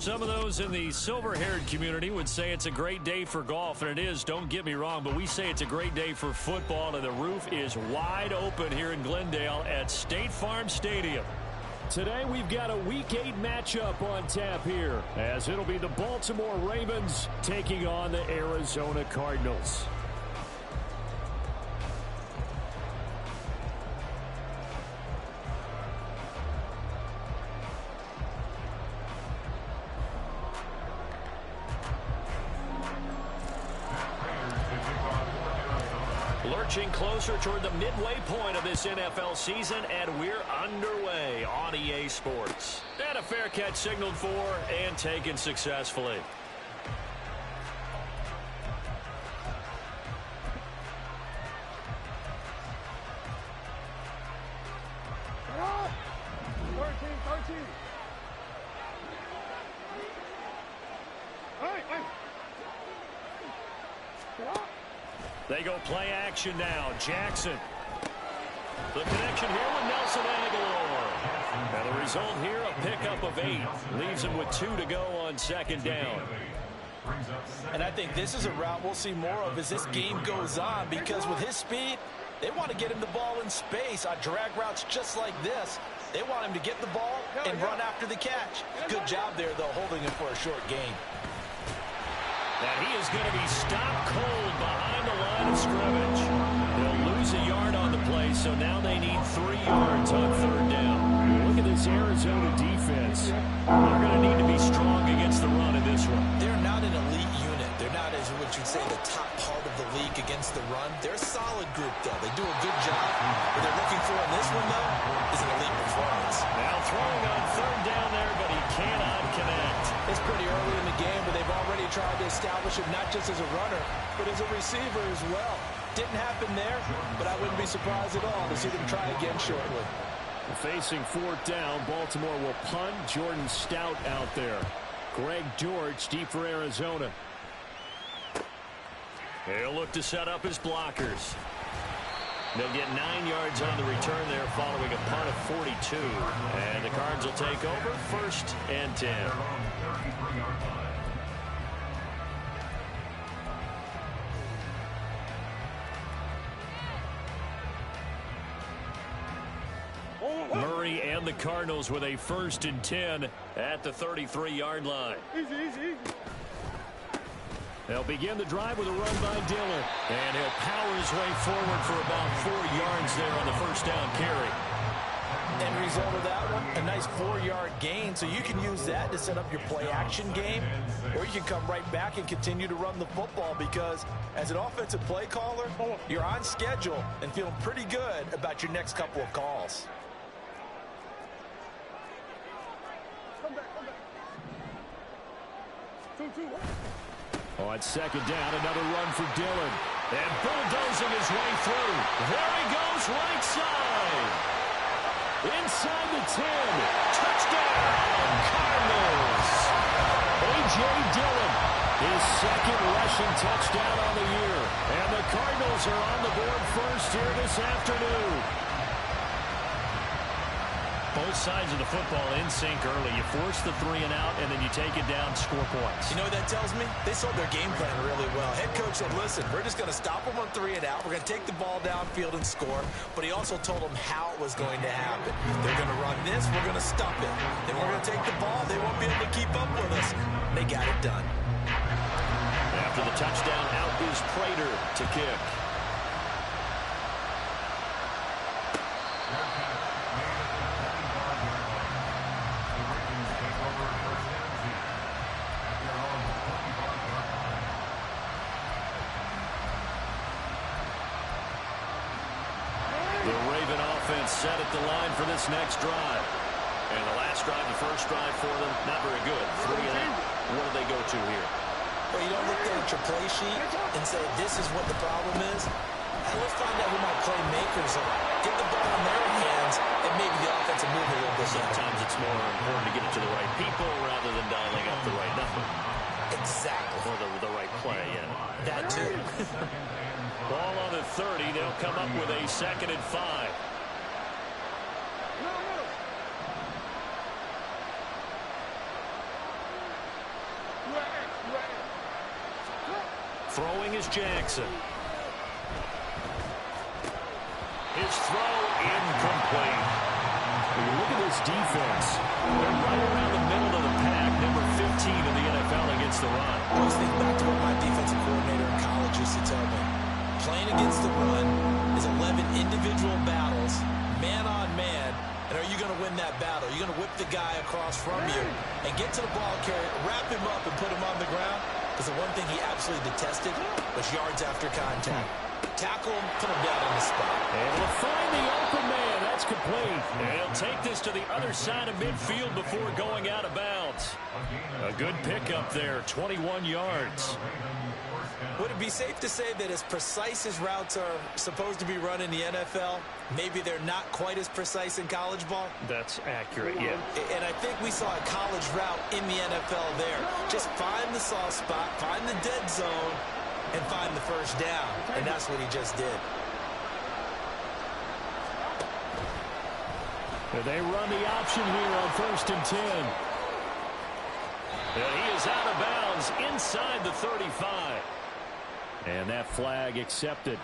Some of those in the silver-haired community would say it's a great day for golf, and it is, don't get me wrong, but we say it's a great day for football, and the roof is wide open here in Glendale at State Farm Stadium. Today we've got a Week 8 matchup on tap here, as it'll be the Baltimore Ravens taking on the Arizona Cardinals. Lurching closer toward the midway point of this NFL season, and we're underway on EA Sports. And a fair catch signaled for and taken successfully. They go play action now. Jackson. The connection here with Nelson Aguilar. And the result here, a pickup of 8. Leaves him with 2 to go on second down. And I think this is a route we'll see more of as this game goes on, because with his speed, they want to get him the ball in space on drag routes just like this. They want him to get the ball and run after the catch. Good job there, though, holding him for a short gain. And he is going to be stopped cold behind the line of scrimmage. They'll lose a yard on the play, so now they need 3 yards on third down. Look at this Arizona defense. They're going to need to be strong against the run in this one. They're not an elite unit. They're not, as what you'd say, the top part of the league against the run. They're a solid group, though. They do a good job. What they're looking for in this one, though, is an elite performance. Now throwing on third down there, but he cannot connect. It's pretty early in the game, but they've already tried to establish him not just as a runner, but as a receiver as well. Didn't happen there, but I wouldn't be surprised at all to see them try again shortly. Facing fourth down, Baltimore will punt. Jordan Stout out there. Greg George deep for Arizona. He'll look to set up his blockers. They'll get 9 yards on the return there following a punt of 42. And the Cards will take over, 1st and 10. Murray and the Cardinals with a 1st and 10 at the 33-yard line. Easy. They'll begin the drive with a run by Dillon. And he'll power his way forward for about 4 yards there on the first down carry. End result of that one, a nice 4-yard gain. So you can use that to set up your play-action game, or you can come right back and continue to run the football, because as an offensive play caller, you're on schedule and feeling pretty good about your next couple of calls. On second down, another run for Dillon. And bulldozing his way through. There he goes, right side. Inside the 10. Touchdown, Cardinals. A.J. Dillon, his 2nd rushing touchdown on the year. And the Cardinals are on the board first here this afternoon. Both sides of the football in sync early. You force the 3 and out, and then you take it down, score points. You know what that tells me? They sold their game plan really well. Head coach said, listen, we're just going to stop them on 3 and out. We're going to take the ball downfield and score. But he also told them how it was going to happen. They're going to run this. We're going to stop it. Then we're going to take the ball. They won't be able to keep up with us. They got it done. After the touchdown, out is Prater to kick. Set at the line for this next drive. And the last drive, the first drive for them, not very good. 3 and out. What do they go to here? Well, you don't look there at your play sheet and say, this is what the problem is. And let's find out who my playmakers are. Get the ball in their hands, and maybe the offense will move a little bit. Sometimes it's more important to get it to the right people rather than dialing up the right number. Exactly. Or the right play, yeah. That too. Ball on the 30. They'll come up with a 2nd and 5. is Jackson. His throw incomplete. When you look at this defense, they're right around the middle of the pack, number 15 in the NFL against the run. I always think back to what my defensive coordinator in college used to tell me. Playing against the run is 11 individual battles, man on man, and are you going to win that battle? Are you going to whip the guy across from you and get to the ball carrier, wrap him up, and put him on the ground? Because the one thing he absolutely detested was yards after contact. Tackle him, put him down on the spot. Able to find the open man. That's complete. And he'll take this to the other side of midfield before going out of bounds. A good pickup there, 21 yards. Would it be safe to say that as precise as routes are supposed to be run in the NFL, maybe they're not quite as precise in college ball? That's accurate, yeah. And I think we saw a college route in the NFL there. Just find the soft spot, find the dead zone, and find the first down. And that's what he just did. They run the option here on 1st and 10. And he is out of bounds inside the 35. And that flag accepted.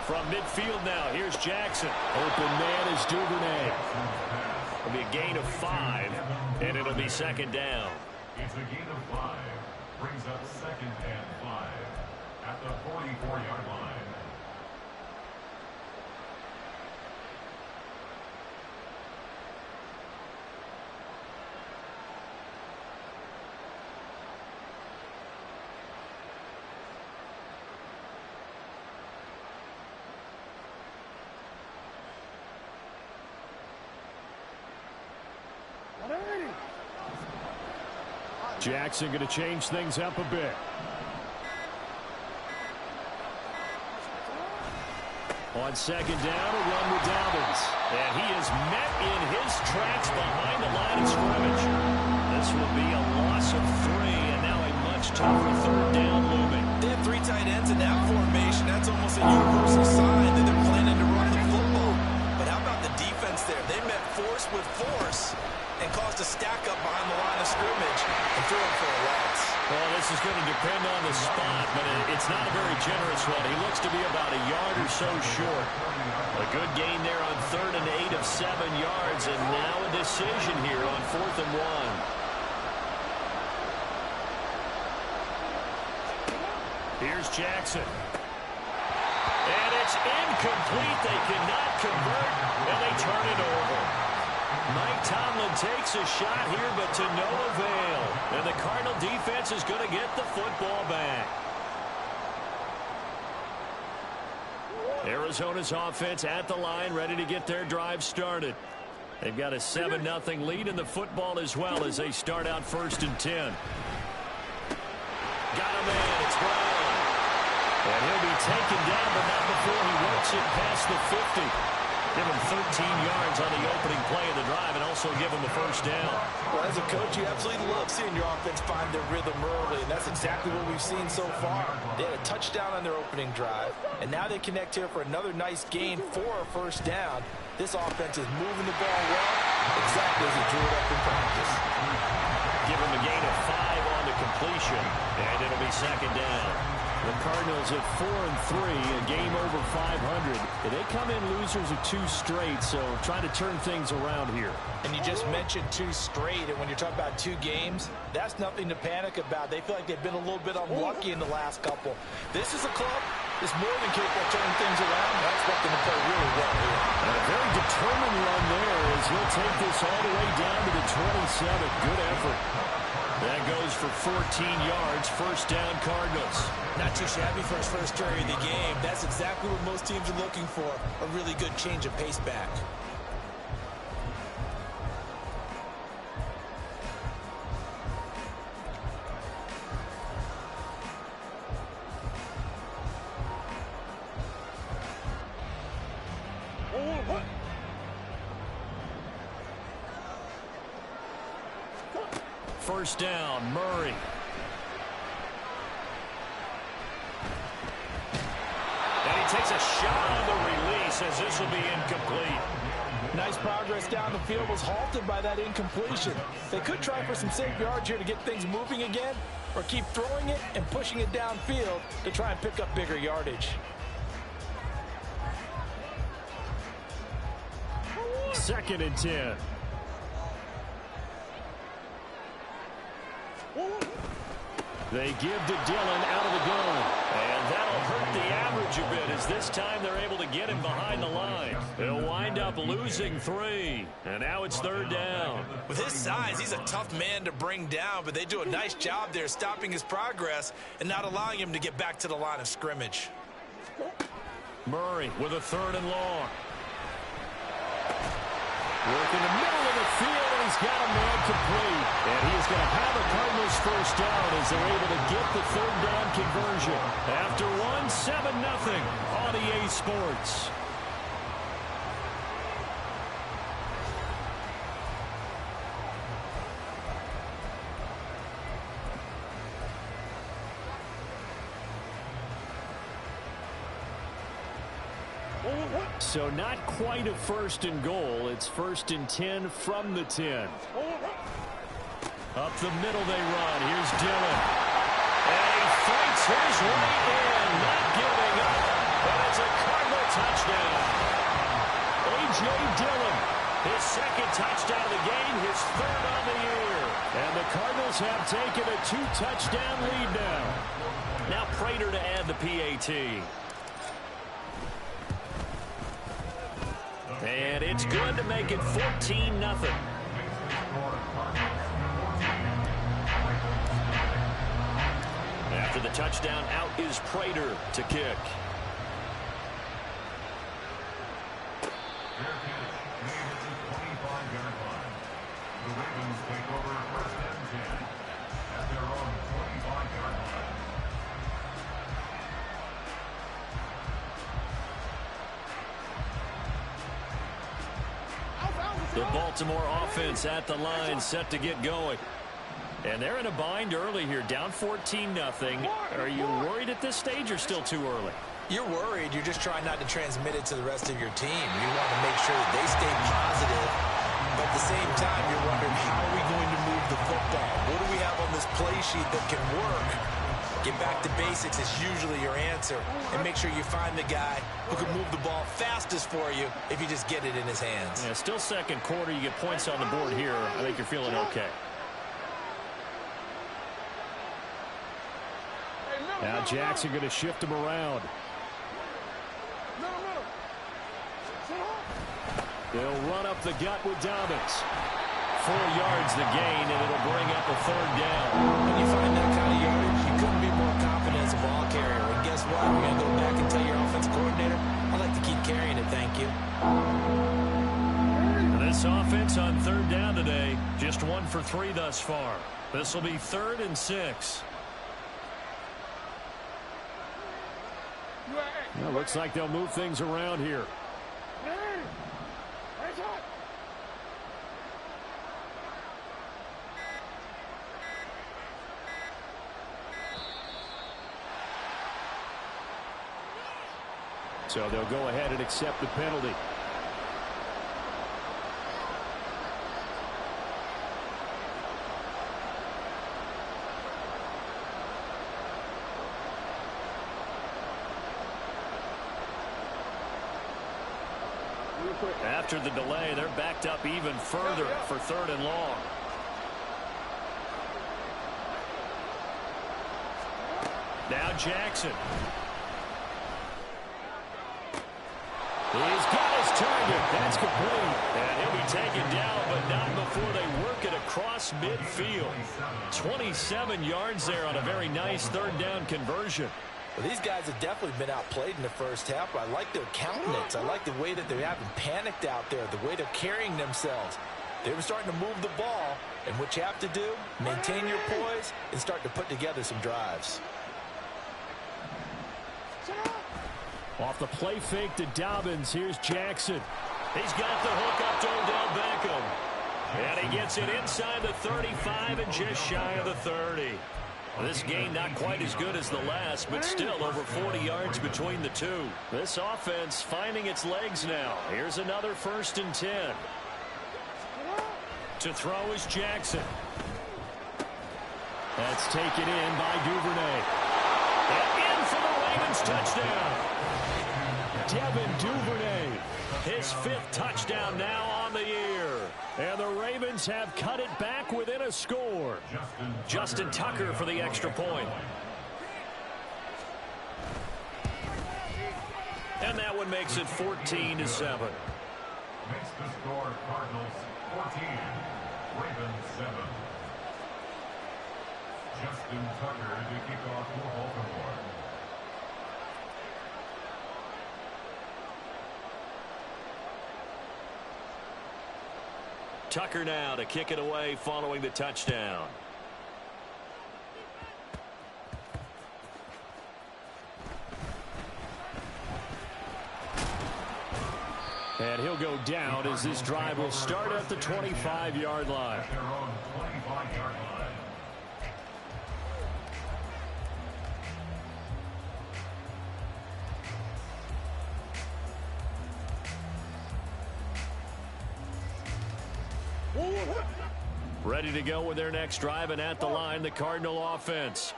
From midfield now, here's Jackson. Open man is Duvernay. It'll be a gain of 5, and it'll be second down. It's a gain of 5. Brings up 2nd and 5 at the 44-yard line. Jackson going to change things up a bit. On 2nd down, a run with Dobbins. And he is met in his tracks behind the line of scrimmage. This will be a loss of 3, and now a much tougher 3rd down looming. They have 3 tight ends in that formation. That's almost a universal sign that they're planning to run the football. But how about the defense there? They met force with force and caused a stack up behind the line of scrimmage and threw him for a loss. Well, this is going to depend on the spot, but it's not a very generous one. He looks to be about a yard or so short. A good gain there on 3rd and 8 of 7 yards, and now a decision here on 4th and 1. Here's Jackson. And it's incomplete. They cannot convert, and they turn it over. Mike Tomlin takes a shot here, but to no avail. And the Cardinal defense is going to get the football back. Arizona's offense at the line, ready to get their drive started. They've got a 7-0 lead in the football as well as they start out 1st and 10. Got a man, it's Brown. And he'll be taken down, but not before he works it past the 50. Give him 13 yards on the opening play of the drive and also give him a first down. Well, as a coach, you absolutely love seeing your offense find their rhythm early, and that's exactly what we've seen so far. They had a touchdown on their opening drive, and now they connect here for another nice gain for a first down. This offense is moving the ball well, exactly as he drew it up in practice. Give him a gain of 5 on the completion, and it'll be second down. The Cardinals at 4-3, a game over 500. They come in losers of 2 straight, so trying to turn things around here. And you just mentioned 2 straight, and when you're talking about 2 games, that's nothing to panic about. They feel like they've been a little bit unlucky in the last couple. This is a club that's more than capable of turning things around. I expect them to play really well here. And a very determined run there as he'll take this all the way down to the 27. Good effort. That goes for 14 yards, first down Cardinals. Not too shabby for his first carry of the game. That's exactly what most teams are looking for, a really good change of pace back. First down, Murray. takes a shot on the release as this will be incomplete. Nice progress down the field was halted by that incompletion. They could try for some safe yards here to get things moving again, or keep throwing it and pushing it downfield to try and pick up bigger yardage. Second and 10. They give to Dillon out of the gun. And that'll hurt the average a bit as this time they're able to get him behind the line. They'll wind up losing 3. And now it's third down. With his size, he's a tough man to bring down, but they do a nice job there stopping his progress and not allowing him to get back to the line of scrimmage. Murray with a third and long. Work in the middle of the field, and he's got a man complete. And he is going to have a Cardinals first down as they're able to get the third down conversion. After 7-0 on EA Sports. So not quite a first and goal. It's first and 10 from the 10. Up the middle they run. Here's Dillon. And he fights his way in, not giving up. And it's a Cardinal touchdown. A.J. Dillon, his second touchdown of the game, his third on the year. And the Cardinals have taken a 2-touchdown lead now. Now Prater to add the PAT. And it's good to make it 14-0. After the touchdown, out is Prater to kick. The Ravens take over first and 10 at their own 25-yard line. The Baltimore offense at the line, set to get going. And they're in a bind early here, down 14-0. Are you worried at this stage or still too early? You're worried. You're just trying not to transmit it to the rest of your team. You want to make sure that they stay positive. But at the same time, you're wondering, how are we going to move the football? What do we have on this play sheet that can work? Get back to basics is usually your answer. And make sure you find the guy who can move the ball fastest for you if you just get it in his hands. Yeah, still second quarter. You get points on the board here. I think you're feeling okay. Now Jackson going to shift him around. They'll run up the gut with Dobbins. 4 yards the gain, and it'll bring up a third down. When you find that kind of yardage, you couldn't be more confident as a ball carrier. And guess what? We're going to go back and tell your offensive coordinator, I'd like to keep carrying it, thank you. This offense on third down today, just 1 for 3 thus far. This will be 3rd and 6. Well, looks like they'll move things around here. So they'll go ahead and accept the penalty. After the delay, they're backed up even further for 3rd and long. Now Jackson. He's got his target. That's complete. And he'll be taken down, but not before they work it across midfield. 27 yards there on a very nice 3rd down conversion. Well, these guys have definitely been outplayed in the first half, but I like their countenance. I like the way that they haven't panicked out there, the way they're carrying themselves. They were starting to move the ball, and what you have to do, maintain your poise and start to put together some drives. Off the play fake to Dobbins, here's Jackson. He's got the hook up to Odell Beckham. And he gets it inside the 35 and just shy of the 30. This game not quite as good as the last, but still over 40 yards between the two. This offense finding its legs now. Here's another 1st and 10. To throw is Jackson. That's taken in by Duvernay. And in for the Ravens touchdown. Devin Duvernay, his 5th touchdown now on the year. And the Ravens have cut it back within a score. Justin Tucker for the extra point. And that one makes it 14-7. Makes the score Cardinals 14, Ravens 7. Justin Tucker to kick off for Baltimore. Tucker now to kick it away following the touchdown. And he'll go down as this drive will start at the 25-yard line. At their own 25-yard line. Ready to go with their next drive, and at the line, the Cardinal offense.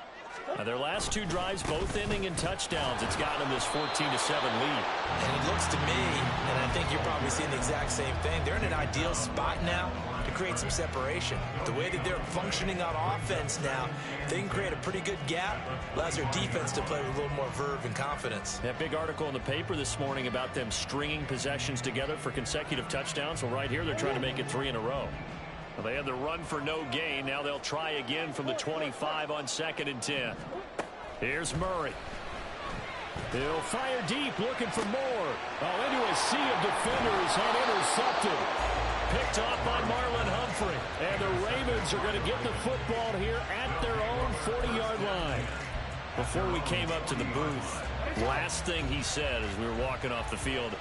Now, their last 2 drives, both ending in touchdowns. It's gotten them this 14-7 lead. And it looks to me, and I think you're probably seeing the exact same thing, they're in an ideal spot now to create some separation. The way that they're functioning on offense now, they can create a pretty good gap, allows their defense to play with a little more verve and confidence. That big article in the paper this morning about them stringing possessions together for consecutive touchdowns. Well, right here, they're trying to make it 3 in a row. Well, they had the run for no gain. Now they'll try again from the 25 on 2nd and 10. Here's Murray. He'll fire deep, looking for more. Oh, into a sea of defenders and intercepted. Picked off by Marlon Humphrey. And the Ravens are going to get the football here at their own 40-yard line. Before we came up to the booth, last thing he said as we were walking off the field,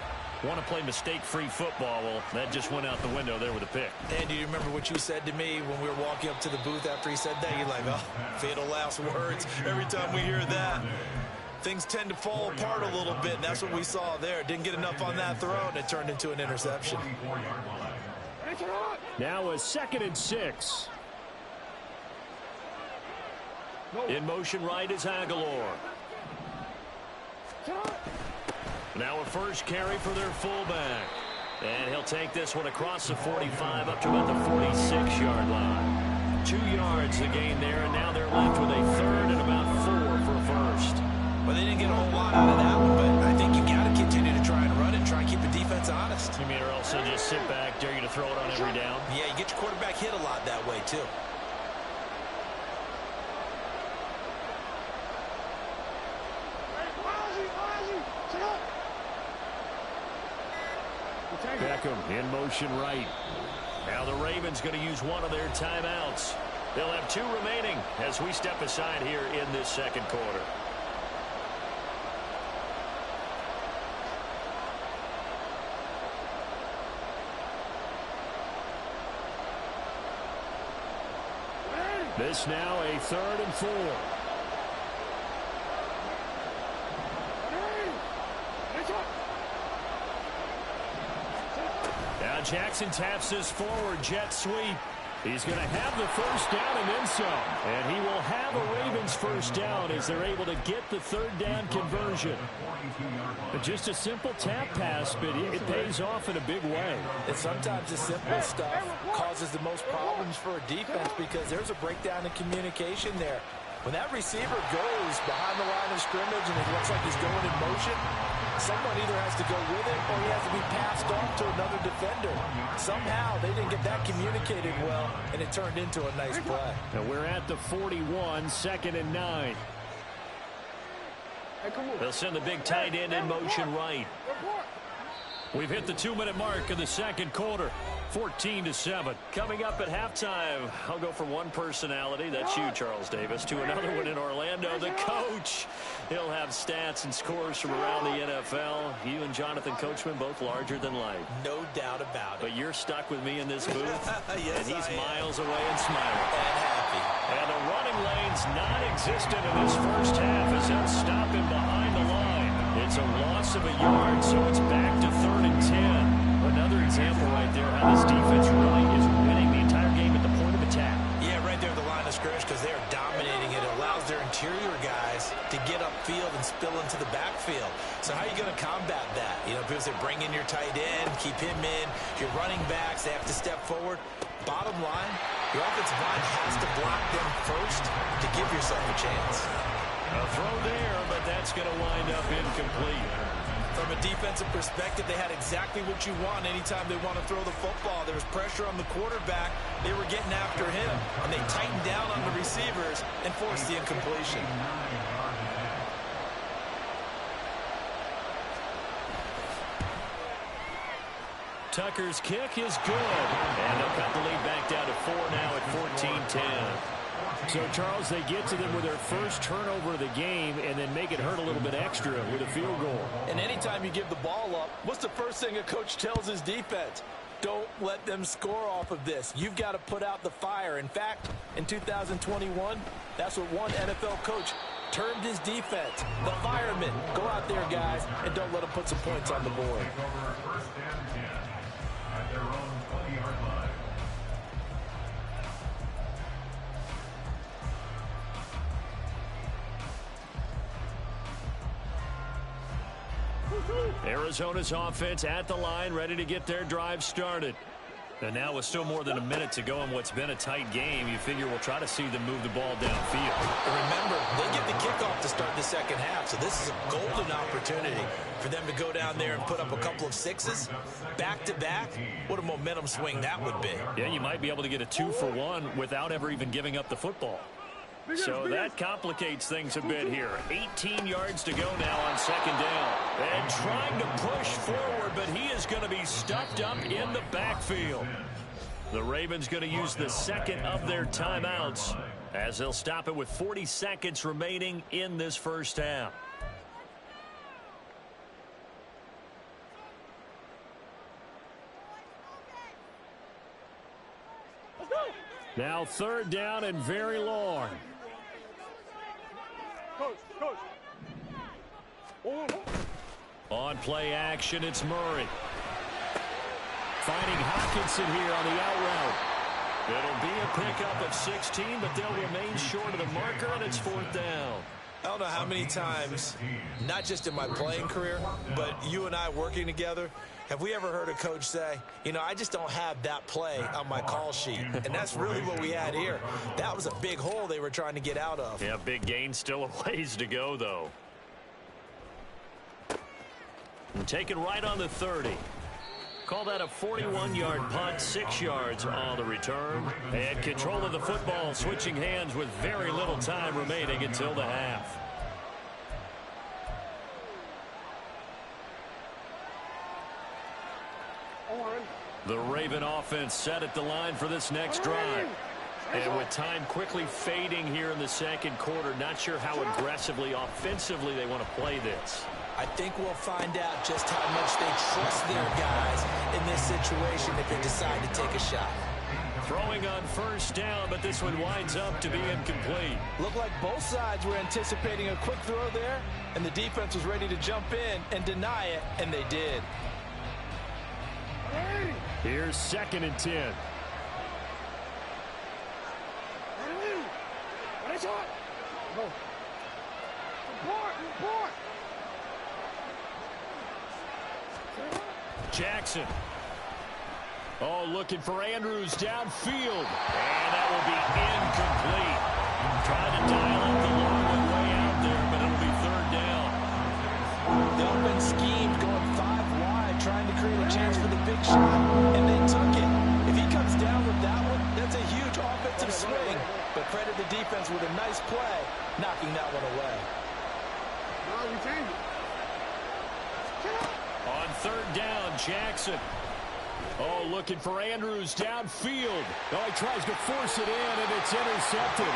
want to play mistake-free football. Well, that just went out the window there with a pick. And do you remember what you said to me when we were walking up to the booth after he said that? You're like, oh, fatal last words. Every time we hear that, things tend to fall apart a little bit, and that's what we saw there. Didn't get enough on that throw, and it turned into an interception. Now a 2nd and 6. In motion right is Aguilar. Now a first carry for their fullback. And he'll take this one across the 45 up to about the 46-yard line. 2 yards the gain there, and now they're left with a 3rd and about 4 for a first. Well, they didn't get a whole lot out of that one, but I think you got to continue to try and run it, try and keep the defense honest. You mean or else they'll just sit back, dare you to throw it on every down? Yeah, you get your quarterback hit a lot that way, too. Beckham in motion right. Now the Ravens going to use one of their timeouts. They'll have 2 remaining as we step aside here in this 2nd quarter. This now a 3rd and 4. Now Jackson taps this forward jet sweep. He's going to have the first down and then some. And he will have a Ravens first down as they're able to get the 3rd down conversion. But just a simple tap pass, but it pays off in a big way. And sometimes the simple stuff causes the most problems for a defense because there's a breakdown in communication there. When that receiver goes behind the line of scrimmage and it looks like he's going in motion, someone either has to go with it or he has to be passed off to another defender. Somehow they didn't get that communicated well, and it turned into a nice play. Now we're at the 41, 2nd and 9. They'll send the big tight end in motion right. We've hit the 2-minute mark in the second quarter. 14-7. Coming up at halftime, I'll go from one personality, that's you, Charles Davis, to another one in Orlando, the coach. He'll have stats and scores from around the NFL. You and Jonathan Coachman both larger than life. No doubt about it. But you're stuck with me in this booth, yes, and he's miles away and smiling. And happy. And the running lane's non-existent in this first half as they'll stop him behind the line. It's a loss of a yard, so it's back to 3rd and 10. Another example right there how this defense really is winning the entire game at the point of attack. Yeah, right there at the line of scrimmage because they're dominating it. It allows their interior guys to get upfield and spill into the backfield. So how are you going to combat that? You know, people say bring in your tight end, keep him in. Your running backs, they have to step forward. Bottom line, your offensive line has to block them first to give yourself a chance. A throw there, but that's going to wind up incomplete. From a defensive perspective, they had exactly what you want anytime they want to throw the football. There was pressure on the quarterback. They were getting after him, and they tightened down on the receivers and forced the incompletion. Tucker's kick is good. And they'll cut the lead back down to 4 now at 14-10. So, Charles, they get to them with their first turnover of the game and then make it hurt a little bit extra with a field goal. And anytime you give the ball up, what's the first thing a coach tells his defense? Don't let them score off of this. You've got to put out the fire. In fact, in 2021, that's what one NFL coach termed his defense. The firemen. Go out there, guys, and don't let them put some points on the board. First and 10 at their own 20-yard line. Arizona's offense at the line, ready to get their drive started. And now with still more than a minute to go in what's been a tight game, you figure we'll try to see them move the ball downfield. Remember, they get the kickoff to start the second half, so this is a golden opportunity for them to go down there and put up a couple of sixes back-to-back. What a momentum swing that would be. Yeah, you might be able to get a 2-for-1 without ever even giving up the football. So that complicates things a bit here. 18 yards to go now on second down. And trying to push forward, but he is going to be stuffed up in the backfield. The Ravens going to use the second of their timeouts as they'll stop it with 40 seconds remaining in this first half. Now 3rd down and very long. On play action, it's Murray. Finding Hockenson here on the out route. It'll be a pickup of 16, but they'll remain short of the marker, and it's 4th down. I don't know how many times, not just in my playing career, but you and I working together, have we ever heard a coach say, you know, I just don't have that play on my call sheet. And that's really what we had here. That was a big hole they were trying to get out of. Yeah, big gain, still a ways to go, though. And taken right on the 30. Call that a 41-yard punt, 6 yards on the return. And control of the football, switching hands with very little time remaining until the half. The Raven offense set at the line for this next drive. And with time quickly fading here in the second quarter, not sure how aggressively, offensively they want to play this. I think we'll find out just how much they trust their guys in this situation if they decide to take a shot. Throwing on 1st down, but this one winds up to be incomplete. Looked like both sides were anticipating a quick throw there, and the defense was ready to jump in and deny it, and they did. Here's 2nd and 10. Jackson. Oh, looking for Andrews downfield. And that will be incomplete. Trying to dial up the long one way out there, but it'll be 3rd down. The open scheme going 5 wide, trying to create a chance for the big shot, and they took it. If he comes down with that one, that's a huge offensive swing. But credit the defense with a nice play, knocking that one away. On third down. Jackson. Oh, looking for Andrews downfield. Oh, he tries to force it in, and it's intercepted.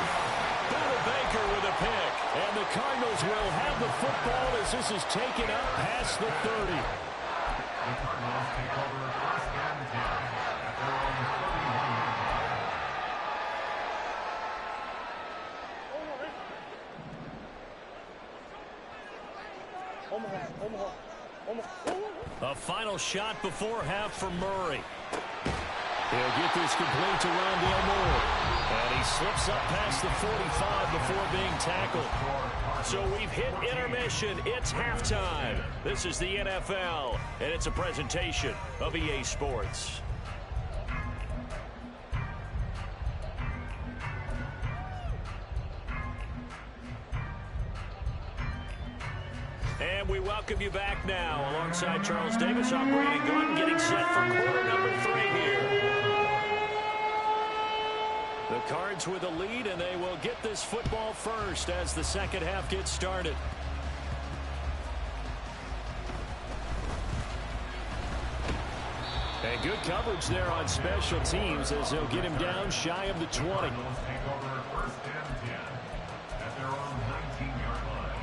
Buda Baker with a pick. And the Cardinals will have the football as this is taken up past the 30. The Cardinals take over first and 10 at their own 31-yard line. A final shot before half for Murray. He'll get this complete to Rondale Moore. And he slips up past the 45 before being tackled. So we've hit intermission. It's halftime. This is the NFL, and it's a presentation of EA Sports. And we welcome you back now. Alongside Charles Davis, I'm Brandon Gordon, getting set for quarter number 3 here. The Cards with a lead, and they will get this football first as the second half gets started. And good coverage there on special teams as they'll get him down shy of the 20. Cardinals take over first and 10 at their own 19-yard line.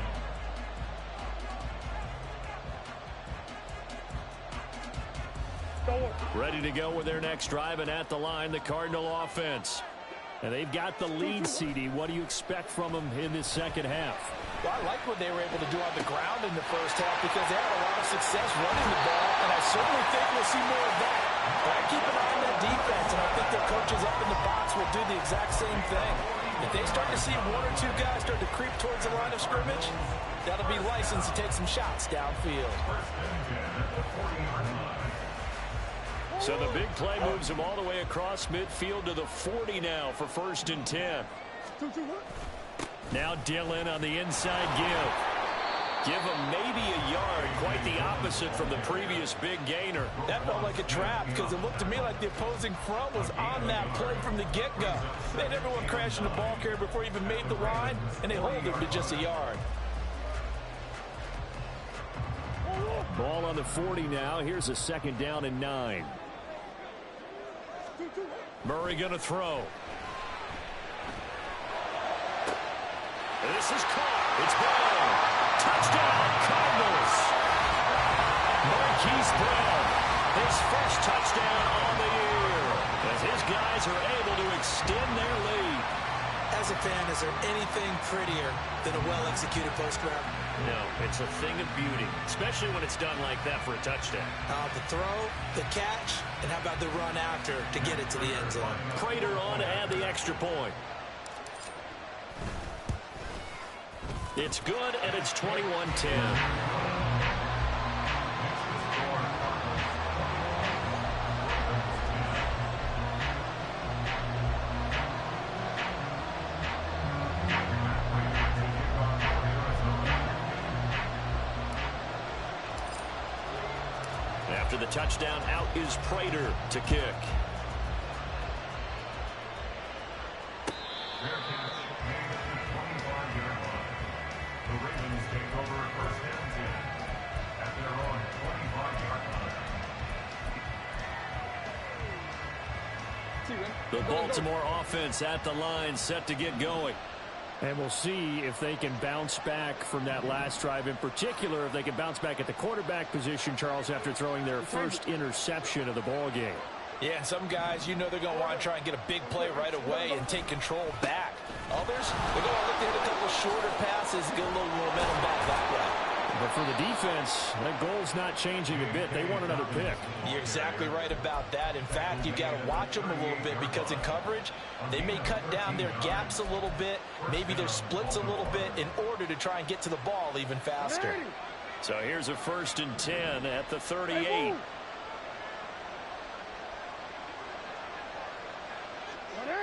Ready to go with their next drive, and at the line, the Cardinal offense. And they've got the lead, CD. What do you expect from them in this second half? Well, I like what they were able to do on the ground in the first half because they had a lot of success running the ball, and I certainly think we'll see more of that. But I keep an eye on that defense, and I think their coaches up in the box will do the exact same thing. If they start to see one or two guys start to creep towards the line of scrimmage, that'll be license to take some shots downfield. First and 10 at the 40-yard line. So the big play moves him all the way across midfield to the 40 now for first and 10. Now Dillon on the inside give. Give him maybe a yard, quite the opposite from the previous big gainer. That felt like a trap because it looked to me like the opposing front was on that play from the get-go. They had everyone crashing the ball carrier before he even made the line, and they hold him to just a yard. Ball on the 40 now. Here's a second down and 9. Murray going to throw. This is caught. It's Brown. Touchdown, Cardinals. Marquise Brown, his first touchdown on the year, as his guys are able to extend their lead. As a fan, is there anything prettier than a well-executed post route? No, it's a thing of beauty, especially when it's done like that for a touchdown. The throw, the catch, and how about the run after to get it to the end zone? Prater on to add the extra point. It's good, and it's 21-10. After the touchdown, out is Prater to kick. Fair catch made at the 25-yard line. The Ravens take over first and 10 at their own 25-yard line. The Baltimore offense at the line, set to get going. And we'll see if they can bounce back from that last drive. In particular, if they can bounce back at the quarterback position, Charles, after throwing their first interception of the ball game. Yeah, some guys, you know they're going to want to try and get a big play right away and take control back. Others, they're going to look to hit a couple shorter passes and get a little momentum back that way. But for the defense, that goal's not changing a bit. They want another pick. You're exactly right about that. In fact, you've got to watch them a little bit because in coverage, they may cut down their gaps a little bit, maybe their splits a little bit in order to try and get to the ball even faster. So here's a first and 10 at the 38.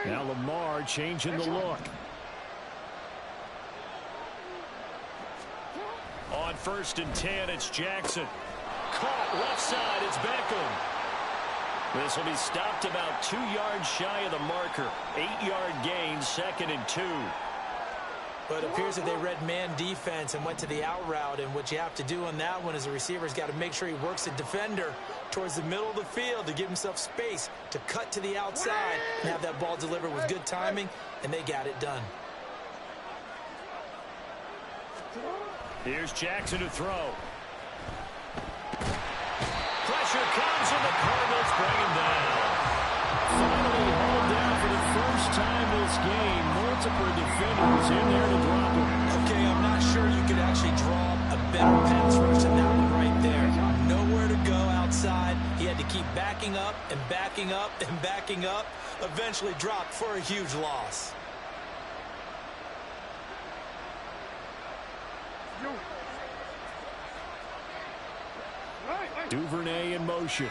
Now Lamar changing the look. On first and 10, it's Jackson. Caught left side, it's Beckham. This will be stopped about 2 yards shy of the marker. 8-yard gain, second and 2. But it appears that they read man defense and went to the out route. And what you have to do on that one is the receiver's got to make sure he works the defender towards the middle of the field to give himself space to cut to the outside and have that ball delivered with good timing, and they got it done. Here's Jackson to throw. Pressure comes, and the Cardinals bring him down. Finally hauled down for the first time this game. Multiple defenders in there to drop him. Okay, I'm not sure you could actually draw a better pass rush than that one right there. Nowhere to go outside. He had to keep backing up and backing up and backing up. Eventually dropped for a huge loss. Duvernay in motion.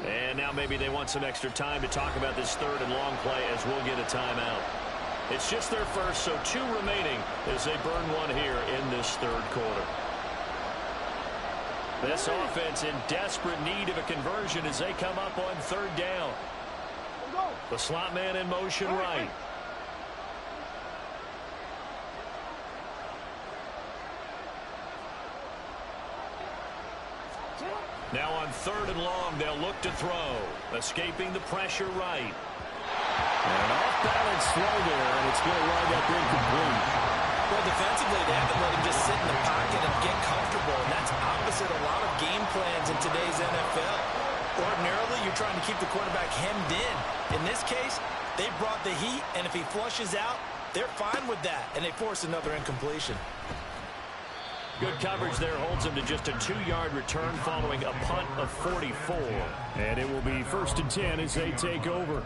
And now maybe they want some extra time to talk about this third and long play as we'll get a timeout. It's just their first, so 2 remaining as they burn one here in this third quarter. This offense in desperate need of a conversion as they come up on third down. The slot man in motion right. Now on third and long, they'll look to throw. Escaping the pressure right. An off-balance throw there, and it's going to wind up incomplete. Well, defensively, they haven't let him just sit in the pocket and get comfortable, and that's opposite a lot of game plans in today's NFL. Ordinarily, you're trying to keep the quarterback hemmed in. In this case, they brought the heat, and if he flushes out, they're fine with that, and they force another incompletion. Good coverage there holds him to just a 2-yard return following a punt of 44. And it will be 1st and 10 as they take over.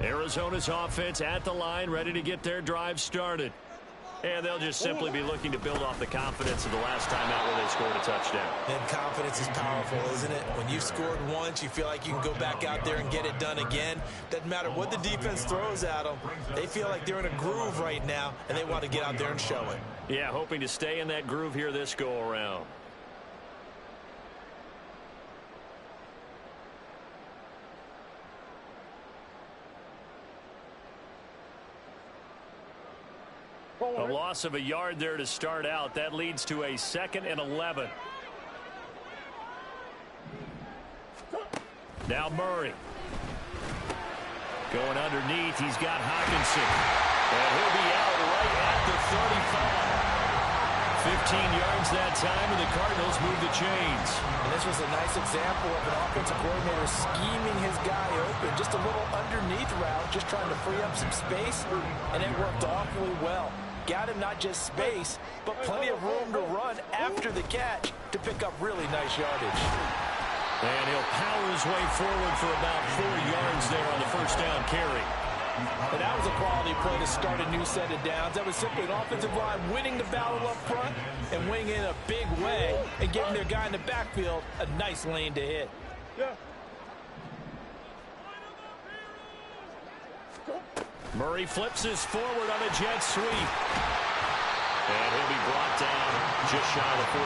Arizona's offense at the line, ready to get their drive started. And they'll just simply be looking to build off the confidence of the last time out where they scored a touchdown. And confidence is powerful, isn't it? When you scored once, you feel like you can go back out there and get it done again. Doesn't matter what the defense throws at them. They feel like they're in a groove right now, and they want to get out there and show it. Yeah, hoping to stay in that groove here this go-around. A loss of a yard there to start out. That leads to a 2nd and 11. Now Murray. Going underneath. He's got Hawkinson. And he'll be out right at the 35. 15 yards that time, and the Cardinals move the chains. And this was a nice example of an offensive coordinator scheming his guy open. Just a little underneath route, just trying to free up some space, and it worked awfully well. Got him not just space, but plenty of room to run after the catch to pick up really nice yardage. And he'll power his way forward for about 4 yards there on the first down carry. And that was a quality play to start a new set of downs. That was simply an offensive line winning the battle up front and winning in a big way and giving their guy in the backfield a nice lane to hit. Murray flips his forward on a jet sweep. And he'll be brought down just shy of the 45.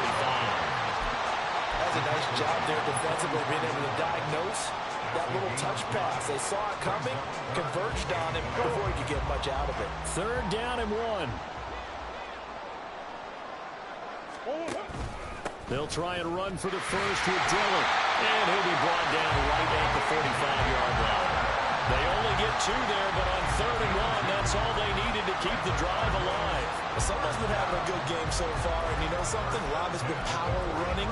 That's a nice job there defensively, being able to diagnose that little touch pass. They saw it coming, converged on him before he could get much out of it. 3rd down and 1. They'll try and run for the first with Dillon. And he'll be brought down right at the 45-yard line. They only get 2 there, but on 3rd and 1, that's all they needed to keep the drive alive. Well, someone's been having a good game so far, and you know something? A lot has been power running.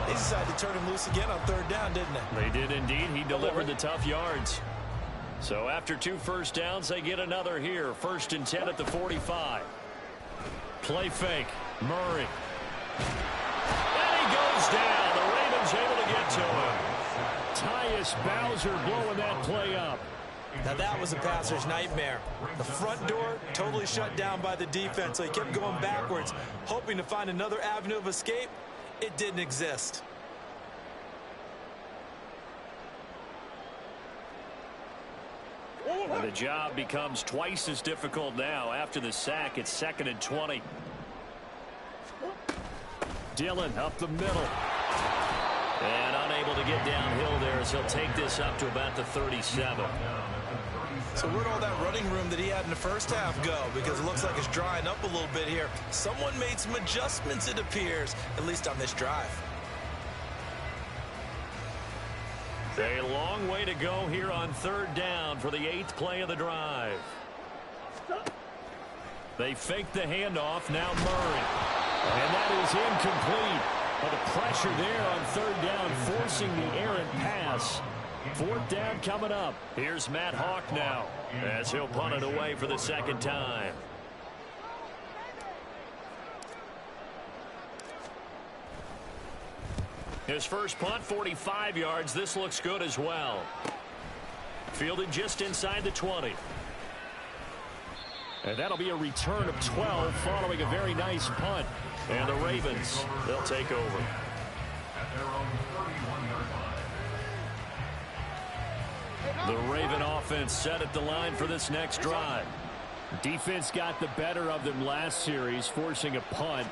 They decided to turn him loose again on 3rd down, didn't they? They did indeed. He delivered the tough yards. So after 2 first downs, they get another here. 1st and 10 at the 45. Play fake. Murray. And he goes down. The Ravens able to get to him. Tyus Bowser blowing that play up. Now that was a passer's nightmare. The front door totally shut down by the defense, so he kept going backwards, hoping to find another avenue of escape. It didn't exist. And the job becomes twice as difficult now. After the sack, it's 2nd and 20. Dillon up the middle. And unable to get downhill there as he'll take this up to about the 37. So where'd all that running room that he had in the first half go? Because it looks like it's drying up a little bit here. Someone made some adjustments, it appears, at least on this drive. A long way to go here on third down for the 8th play of the drive. They fake the handoff. Now Murray. And that is incomplete. But the pressure there on third down, forcing the errant pass. 4th down coming up. Here's Matt Hawk now as he'll punt it away for the 2nd time. His first punt, 45 yards. This looks good as well. Fielded just inside the 20. And that'll be a return of 12 following a very nice punt. And the Ravens, they'll take over. At their own 31-yard line. The Raven offense set at the line for this next drive. Defense got the better of them last series, forcing a punt.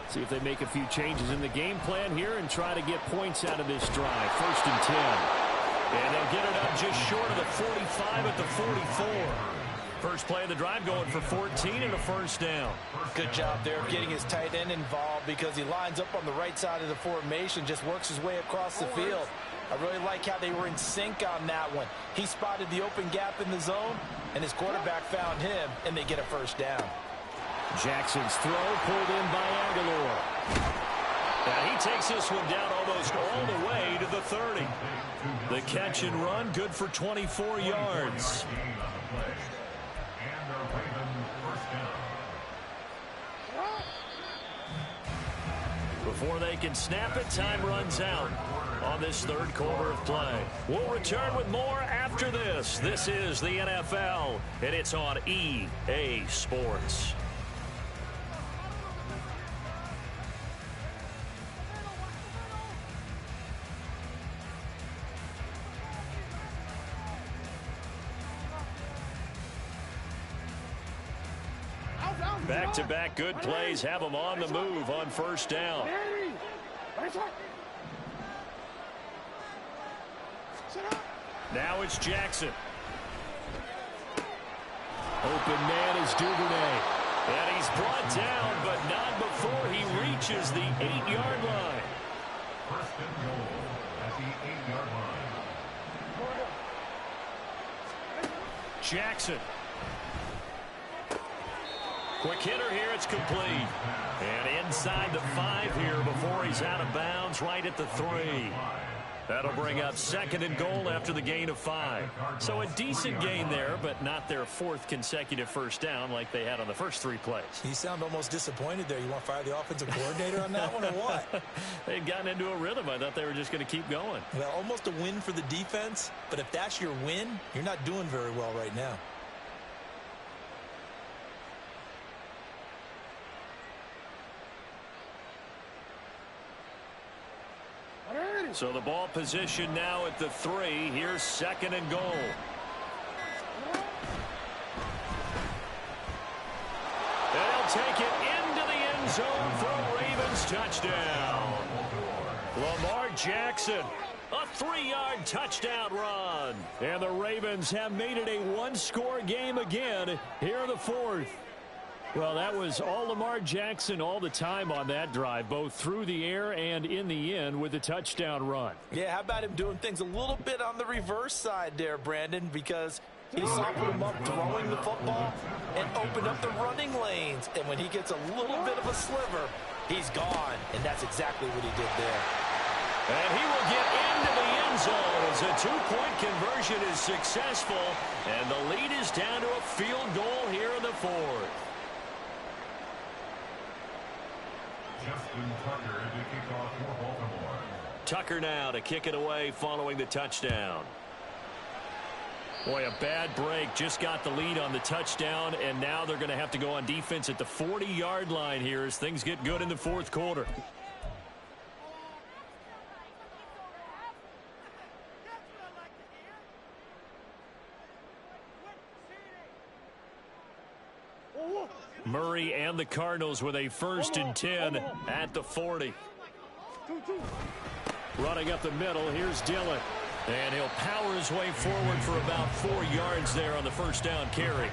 See if they make a few changes in the game plan here and try to get points out of this drive. 1st and 10. And they'll get it up just short of the 45 at the 44. First play of the drive going for 14 and a 1st down. Good job there of getting his tight end involved because he lines up on the right side of the formation, just works his way across the field. I really like how they were in sync on that one. He spotted the open gap in the zone, and his quarterback found him, and they get a 1st down. Jackson's throw pulled in by Aguilar. And he takes this one down almost all the way to the 30. The catch and run, good for 24 yards. Before they can snap it, time runs out on this 3rd quarter of play. We'll return with more after this. This is the NFL, and it's on EA Sports. Back-to-back good plays have them on the move on 1st down. Now it's Jackson. Open man is Duvernay. And he's brought down, but not before he reaches the 8-yard line. 1st and goal at the 8-yard line. Jackson. Quick hitter here, it's complete. And inside the 5 here before he's out of bounds, right at the 3. That'll bring up 2nd and goal after the gain of 5. So a decent gain there, but not their 4th consecutive 1st down like they had on the first 3 plays. You sound almost disappointed there. You want to fire the offensive coordinator on that one or what? They'd gotten into a rhythm. I thought they were just going to keep going. Well, almost a win for the defense, but if that's your win, you're not doing very well right now. So the ball position now at the 3. Here's 2nd and goal. And he'll take it into the end zone for a Ravens touchdown. Lamar Jackson, a 3-yard touchdown run. And the Ravens have made it a 1-score game again here in the 4th. Well, that was all Lamar Jackson all the time on that drive, both through the air and in the end with a touchdown run. Yeah, how about him doing things a little bit on the reverse side there, Brandon, because he softened him up throwing the football and opened up the running lanes. And when he gets a little bit of a sliver, he's gone. And that's exactly what he did there. And he will get into the end zone as a 2-point conversion is successful. And the lead is down to a field goal here in the 4th. Justin Tucker to kick off for Baltimore. Tucker now to kick it away following the touchdown. Boy, a bad break. Just got the lead on the touchdown, and now they're going to have to go on defense at the 40-yard line here as things get good in the 4th quarter. Murray and the Cardinals with a 1st and 10 at the 40. Running up the middle, here's Dillon. And he'll power his way forward for about 4 yards there on the first down carry.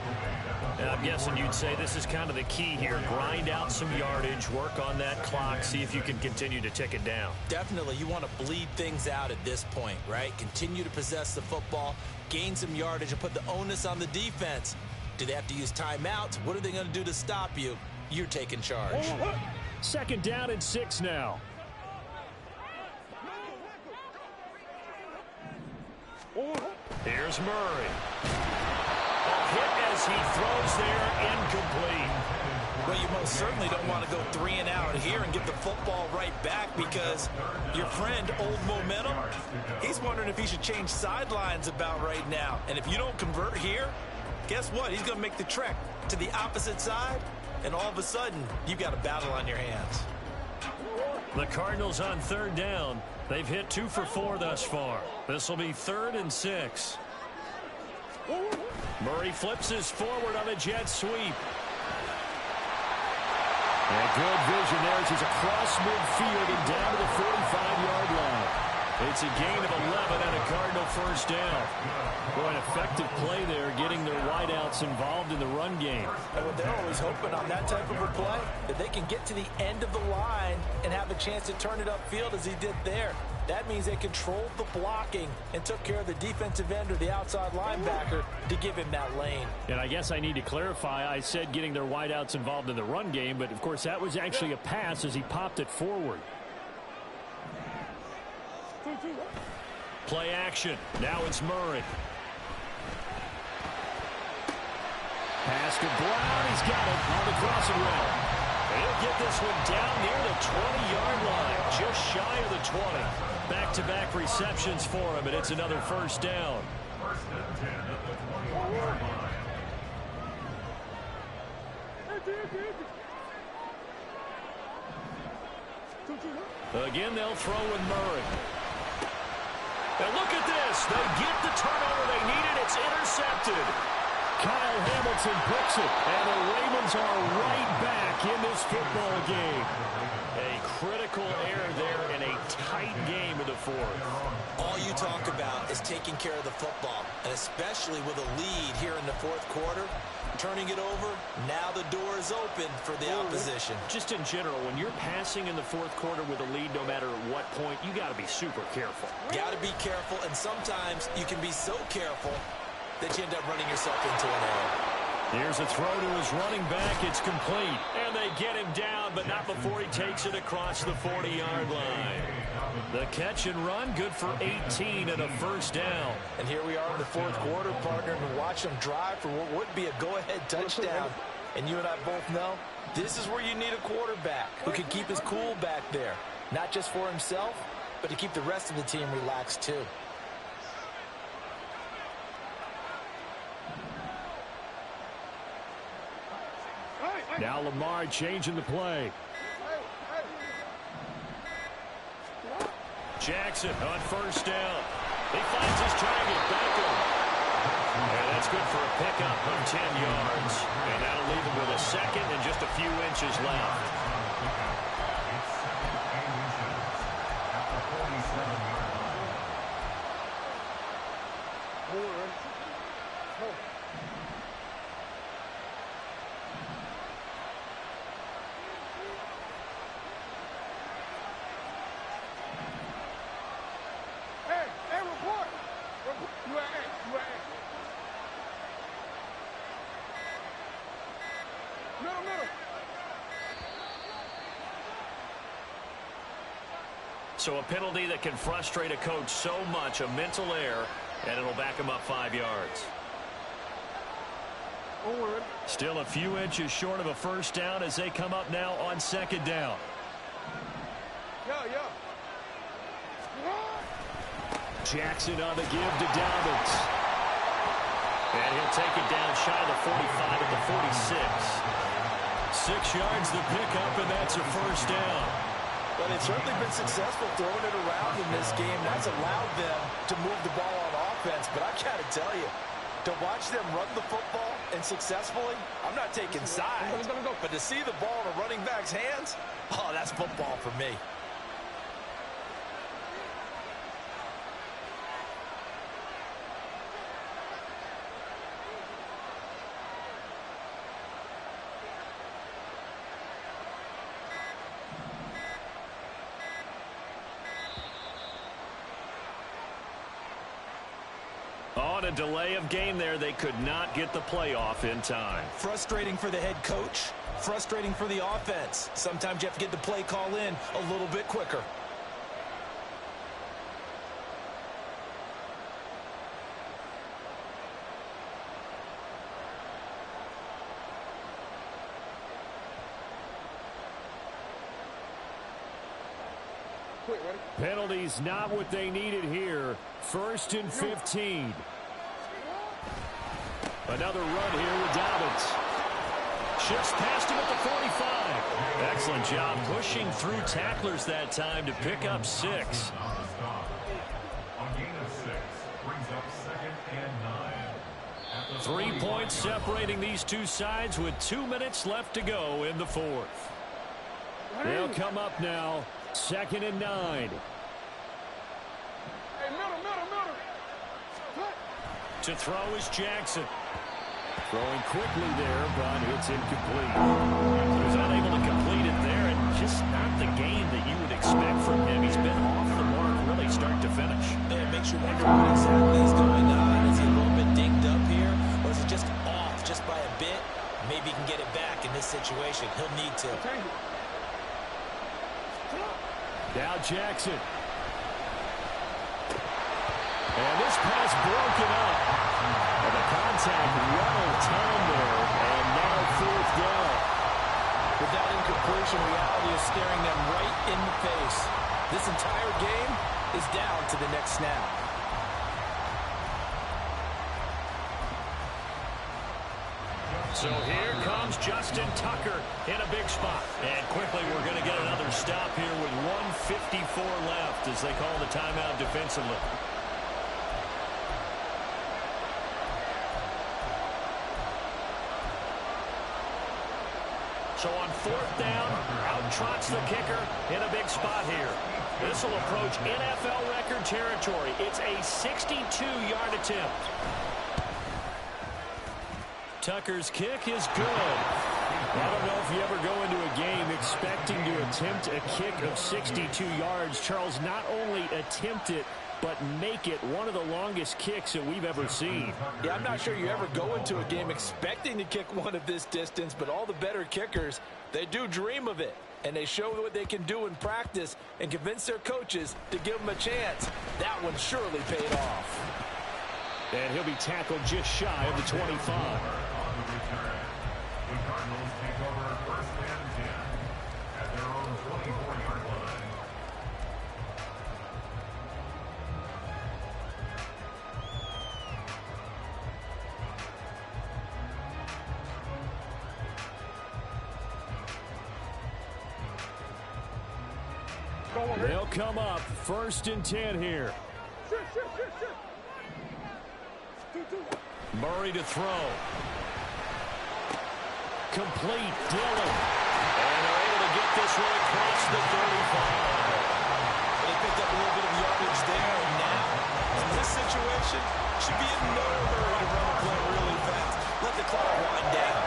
And I'm guessing you'd say this is kind of the key here. Grind out some yardage, work on that clock, see if you can continue to tick it down. Definitely, you want to bleed things out at this point, right? Continue to possess the football, gain some yardage, and put the onus on the defense. Do they have to use timeouts? What are they going to do to stop you? You're taking charge. Second down and 6 now. Here's Murray. A hit as he throws there, incomplete. Well, you most certainly don't want to go 3 and out here and get the football right back because your friend, Old Momentum, he's wondering if he should change sidelines about right now. And if you don't convert here, guess what? He's going to make the trek to the opposite side, and all of a sudden, you've got a battle on your hands. The Cardinals on third down. They've hit 2 for 4 thus far. This will be 3rd and 6. Murray flips his forward on a jet sweep. And good vision there as he's across midfield and down to the 45-yard line. It's a gain of 11 and a Cardinal first down. Boy, an effective play there, getting their wideouts involved in the run game. Well, they're always hoping on that type of a play that they can get to the end of the line and have a chance to turn it upfield as he did there. That means they controlled the blocking and took care of the defensive end or the outside linebacker to give him that lane. And I guess I need to clarify, I said getting their wideouts involved in the run game, but of course that was actually a pass as he popped it forward. Play action. Now it's Murray. Pass to Brown. He's got it on the crossing route. He'll get this one down near the 20-yard line, just shy of the 20. Back-to-back receptions for him, and it's another first down. First and 10 at the 21-yard line. Again, they'll throw with Murray. And look at this. They get the turnover they needed. It's intercepted. Kyle Hamilton picks it, and the Ravens are right back in this football game. A critical error there in a tight game in the fourth. All you talk about is taking care of the football, and especially with a lead here in the fourth quarter, turning it over, now the door is open for the opposition. Just in general, when you're passing in the fourth quarter with a lead, no matter what point, you got to be super careful. Got to be careful, and sometimes you can be so careful that you end up running yourself into an error. Here's a throw to his running back. It's complete. And they get him down, but not before he takes it across the 40-yard line. The catch and run, good for 18 and a first down. And here we are in the fourth quarter, partner, and watch them drive for what would be a go-ahead touchdown. And you and I both know this is where you need a quarterback who can keep his cool back there. Not just for himself, but to keep the rest of the team relaxed too. Now Lamar changing the play. Jackson on first down. He finds his target, Beckham. And that's good for a pickup of 10 yards. And that'll leave him with a second and just a few inches left. At the 47-yard line. So a penalty that can frustrate a coach so much, a mental error, and it'll back him up 5 yards. Still a few inches short of a first down as they come up now on second down. Jackson on the give to Dobbins. And he'll take it down shy of the 45 at the 46. 6 yards the pickup, and that's a first down. Well, they've certainly been successful throwing it around in this game. That's allowed them to move the ball on offense. But I got to tell you, to watch them run the football and successfully, I'm not taking sides. But to see the ball in a running back's hands, oh, that's football for me. On a delay of game there, they could not get the playoff in time. Frustrating for the head coach, frustrating for the offense. Sometimes you have to get the play call in a little bit quicker. Penalties not what they needed here. 1st and 15. Another run here with Dobbins. Shifts past him at the 45. Excellent job pushing through tacklers that time to pick up 6. On gain of 6, brings up 2nd and 9. 3 points separating these two sides with 2 minutes left to go in the 4th. They'll come up now. 2nd and 9. To throw is Jackson. Throwing quickly there, but it's incomplete. He was unable to complete it there, and just not the game that you would expect from him. He's been off the mark really start to finish. And it makes you wonder what exactly is going on. Is he a little bit dinged up here, or is it just off just by a bit? Maybe he can get it back in this situation. He'll need to. Now Jackson. And this pass broken up. And the contact rattled time there. And now 4th down. With that incompletion, reality is staring them right in the face. This entire game is down to the next snap. So here comes Justin Tucker in a big spot. And quickly we're going to get another stop here with 1:54 left as they call the timeout defensively. So on 4th down, out trots the kicker in a big spot here. This will approach NFL record territory. It's a 62-yard attempt. Tucker's kick is good. I don't know if you ever go into a game expecting to attempt a kick of 62 yards. Charles, not only attempt it, but make it one of the longest kicks that we've ever seen. Yeah, I'm not sure you ever go into a game expecting to kick one of this distance, but all the better kickers, they do dream of it. And they show what they can do in practice and convince their coaches to give them a chance. That one surely paid off. And he'll be tackled just shy of the 25. On the return, the Cardinals take over 1st and 10 at their own 24-yard line. They'll come up 1st and 10 here. Murray to throw. Complete, Dillon. And they're able to get this one across the 35. They picked up a little bit of yardage there, and now, in this situation, should be in no hurry to run a play really fast. Let the clock wind down.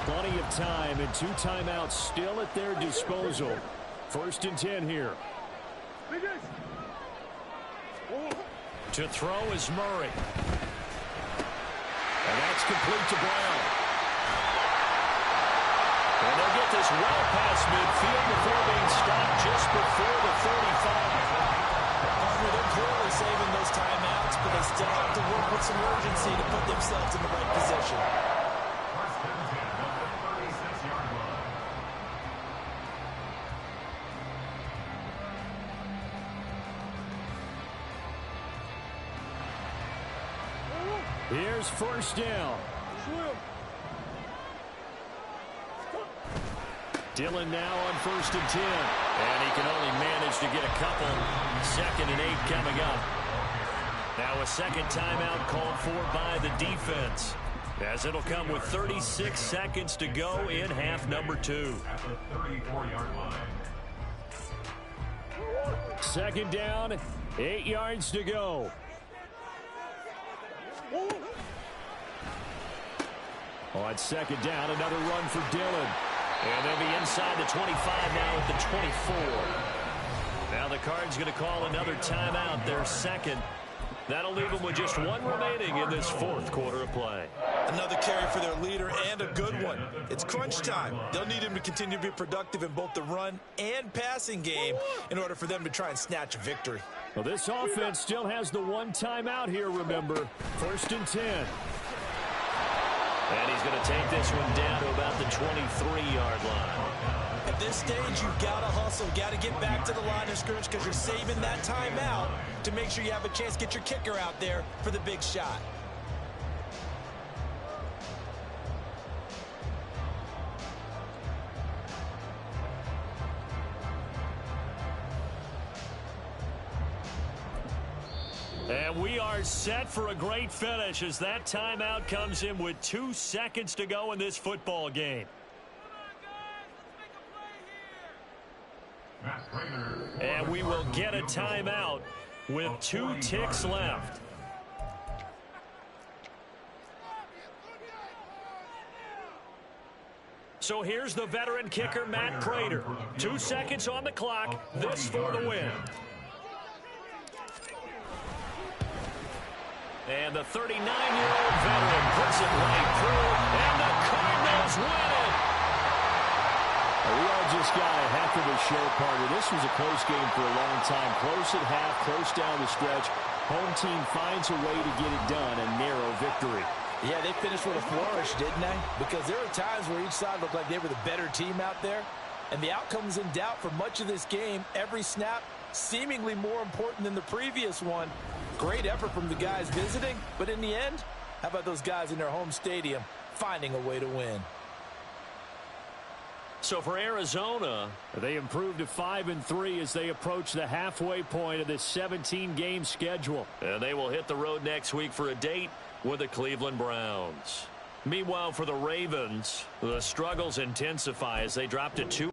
Plenty of time and 2 timeouts still at their disposal. 1st and 10 here. To throw is Murray. And that's complete to Brown. And they'll get this well past midfield before being stopped just before the 35. They're clearly saving those timeouts, but they still have to work with some urgency to put themselves in the right position. 1st and 10 at the 36-yard line. Here's 1st down. Dillon now on 1st and 10. And he can only manage to get a couple. 2nd and 8 coming up. Now a second timeout called for by the defense, as it'll come with 36 seconds to go in half number 2. At the 34-yard line. 2nd down, 8 yards to go. On 2nd down, another run for Dillon. And they'll be inside the 25 now at the 24. Now Now the Cards going to call another timeout, their second. That'll leave them with just one remaining in this fourth quarter of play. Another carry for their leader, and a good one. It's crunch time. They'll need him to continue to be productive in both the run and passing game in order for them to try and snatch a victory. Well, this offense still has the one timeout here, remember. 1st and 10. And he's going to take this one down to about the 23-yard line. At this stage, you've got to hustle. Got to get back to the line of scrimmage because you're saving that timeout to make sure you have a chance to get your kicker out there for the big shot. And we are set for a great finish as that timeout comes in with 2 seconds to go in this football game. And we will get a timeout with 2 ticks left. So here's the veteran kicker, Matt Prater. 2 seconds on the clock. This for the win. And the 39-year-old veteran puts it right through, and the Cardinals win it. We all just got a heck of a show, partner. This was a close game for a long time. Close at half, close down the stretch. Home team finds a way to get it done, a narrow victory. Yeah, they finished with a flourish, didn't they? Because there were times where each side looked like they were the better team out there. And the outcome was in doubt for much of this game. Every snap seemingly more important than the previous one. Great effort from the guys visiting. But in the end, how about those guys in their home stadium finding a way to win? So for Arizona, they improved to 5-3 as they approach the halfway point of this 17-game schedule. And they will hit the road next week for a date with the Cleveland Browns. Meanwhile, for the Ravens, the struggles intensify as they drop to 2.